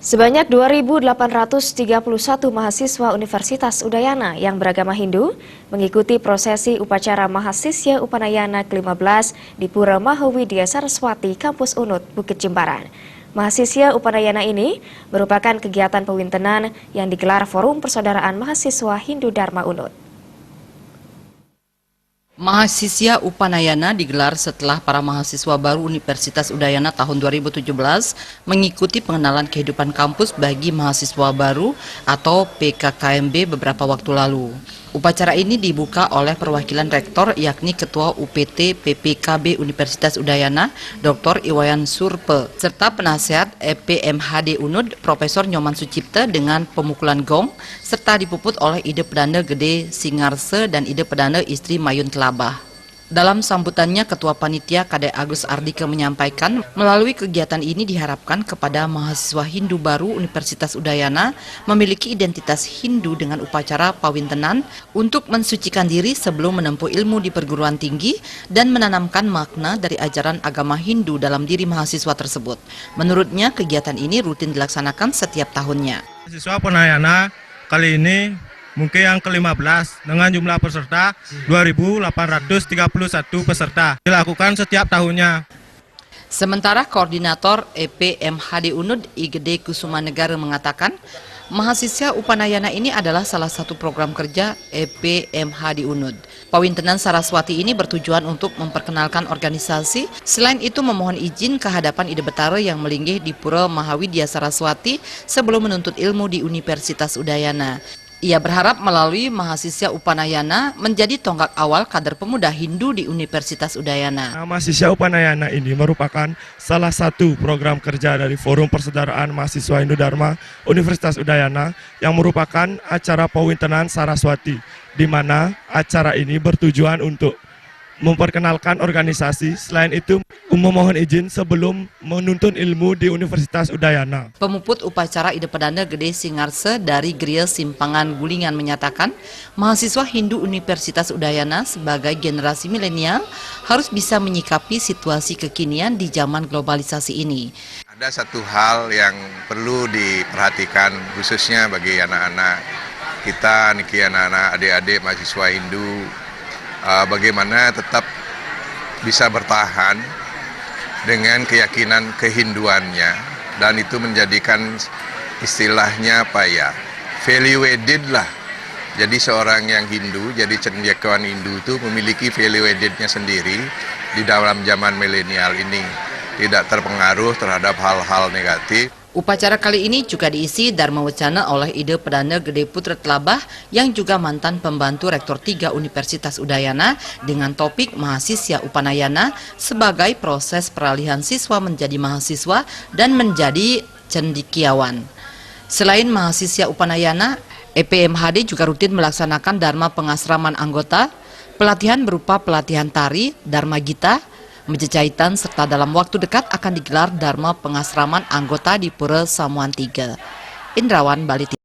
Sebanyak 2.831 mahasiswa Universitas Udayana yang beragama Hindu mengikuti prosesi upacara Mahasisya Upanayana ke-15 di Pura Mahawidya Saraswati, Kampus Unut, Bukit Jimbaran. Mahasisya Upanayana ini merupakan kegiatan pewintenan yang digelar Forum Persaudaraan Mahasiswa Hindu Dharma Unut. Mahasisya Upanayana digelar setelah para mahasiswa baru Universitas Udayana tahun 2017 mengikuti pengenalan kehidupan kampus bagi mahasiswa baru atau PKKMB beberapa waktu lalu. Upacara ini dibuka oleh perwakilan rektor yakni Ketua UPT PPKB Universitas Udayana Dr. Iwayan Surpe serta penasihat EPMHD Unut Profesor Nyoman Sucipta dengan pemukulan gong serta dipuput oleh Ide Pedanda Gede Singarse dan Ide Pedanda Istri Mayun Telabah. Dalam sambutannya, Ketua Panitia Kade Agus Ardika menyampaikan melalui kegiatan ini diharapkan kepada mahasiswa Hindu baru Universitas Udayana memiliki identitas Hindu dengan upacara pawintenan untuk mensucikan diri sebelum menempuh ilmu di perguruan tinggi dan menanamkan makna dari ajaran agama Hindu dalam diri mahasiswa tersebut. Menurutnya, kegiatan ini rutin dilaksanakan setiap tahunnya. Mahasiswa Upanayana kali ini mungkin yang ke-15 dengan jumlah peserta 2.831 peserta dilakukan setiap tahunnya. Sementara Koordinator EPMHD Unut IGD Kusuma Negara mengatakan mahasiswa Upanayana ini adalah salah satu program kerja EPMHD Unut. Pawintenan Saraswati ini bertujuan untuk memperkenalkan organisasi, selain itu memohon izin ke hadapan Ide Betara yang melinggih di Pura Mahawidya Saraswati sebelum menuntut ilmu di Universitas Udayana. Ia berharap melalui mahasiswa Upanayana menjadi tonggak awal kader pemuda Hindu di Universitas Udayana. Mahasiswa Upanayana ini merupakan salah satu program kerja dari Forum Persaudaraan Mahasiswa Hindu Dharma Universitas Udayana yang merupakan acara pawintenan Saraswati, di mana acara ini bertujuan untuk memperkenalkan organisasi, selain itu memohon izin sebelum menuntut ilmu di Universitas Udayana. Pemuput upacara Ide Pedanda Gede Singarse dari Gria Simpangan Gulingan menyatakan mahasiswa Hindu Universitas Udayana sebagai generasi milenial harus bisa menyikapi situasi kekinian di zaman globalisasi ini. Ada satu hal yang perlu diperhatikan khususnya bagi anak-anak kita, niki anak-anak adik-adik mahasiswa Hindu, bagaimana tetap bisa bertahan dengan keyakinan kehinduannya, dan itu menjadikan istilahnya apa ya, value added lah. Jadi seorang yang Hindu, jadi cendekiawan Hindu itu memiliki value added-nya sendiri di dalam zaman milenial ini, tidak terpengaruh terhadap hal-hal negatif. Upacara kali ini juga diisi Dharma Wacana oleh Ide Pedanda Gede Putra Telabah yang juga mantan pembantu Rektor 3 Universitas Udayana dengan topik Mahasiswa Upanayana sebagai proses peralihan siswa menjadi mahasiswa dan menjadi cendekiawan. Selain mahasiswa Upanayana, EPMHD juga rutin melaksanakan Dharma pengasraman anggota, pelatihan berupa pelatihan tari, Dharma Gita, Mejajahitan, serta dalam waktu dekat akan digelar Dharma pengasraman anggota di Pura Samuan 3. Indrawan, Bali.